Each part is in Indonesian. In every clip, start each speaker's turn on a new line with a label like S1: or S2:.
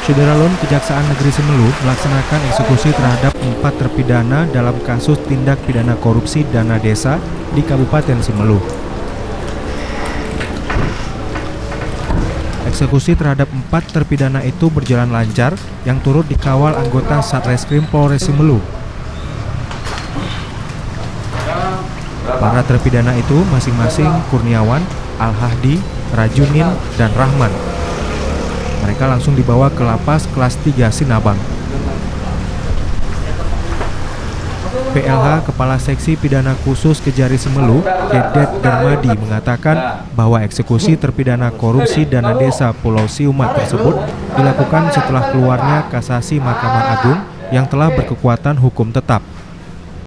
S1: Syederalun Kejaksaan Negeri Semelu melaksanakan eksekusi terhadap 4 terpidana dalam kasus tindak pidana korupsi dana desa di Kabupaten Semelu. Eksekusi terhadap 4 terpidana itu berjalan lancar yang turut dikawal anggota Satreskrim Polres Semelu. Para terpidana itu masing-masing Kurniawan, Al-Hadi, Rajunin, dan Rahman. Mereka langsung dibawa ke lapas kelas 3 Sinabang. PLH Kepala Seksi Pidana Khusus Kejari Semelu, Dedet Darmadi mengatakan bahwa eksekusi terpidana korupsi dana desa Pulau Siumat tersebut dilakukan setelah keluarnya kasasi Mahkamah Agung yang telah berkekuatan hukum tetap.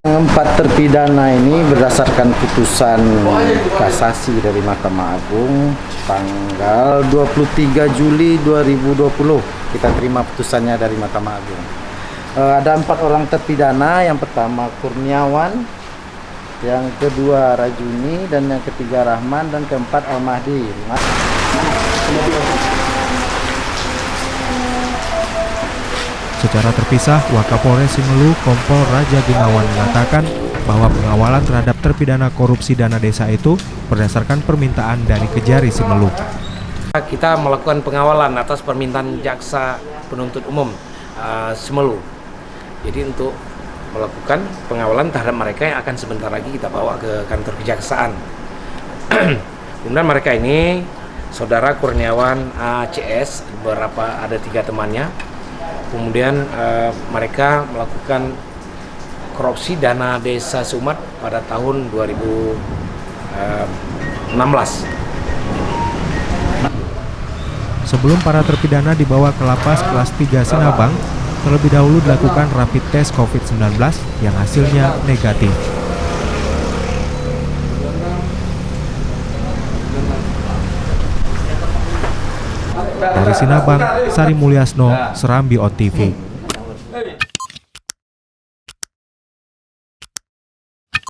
S2: 4 terpidana ini berdasarkan putusan kasasi dari Mahkamah Agung tanggal 23 Juli 2020. Kita terima putusannya dari Mahkamah Agung. Ada 4 orang terpidana, yang pertama Kurniawan, yang kedua Rajuni, dan yang ketiga Rahman, dan keempat Al-Mahdi.
S1: Secara terpisah, Wakapolres Semelu Kompol Raja Gunawan mengatakan bahwa pengawalan terhadap terpidana korupsi dana desa itu berdasarkan permintaan dari Kejari Semelu.
S3: Kita melakukan pengawalan atas permintaan Jaksa Penuntut Umum Semelu. Jadi untuk melakukan pengawalan terhadap mereka yang akan sebentar lagi kita bawa ke kantor kejaksaan. Kemudian mereka ini saudara Kurniawan ACS, beberapa ada 3 temannya. Kemudian mereka melakukan korupsi dana desa Sumat pada tahun 2016.
S1: Sebelum para terpidana dibawa ke lapas kelas 3 Sinabang, terlebih dahulu dilakukan rapid test COVID-19 yang hasilnya negatif. Dari Sinabang, Sari Mulyasno, Serambi On TV.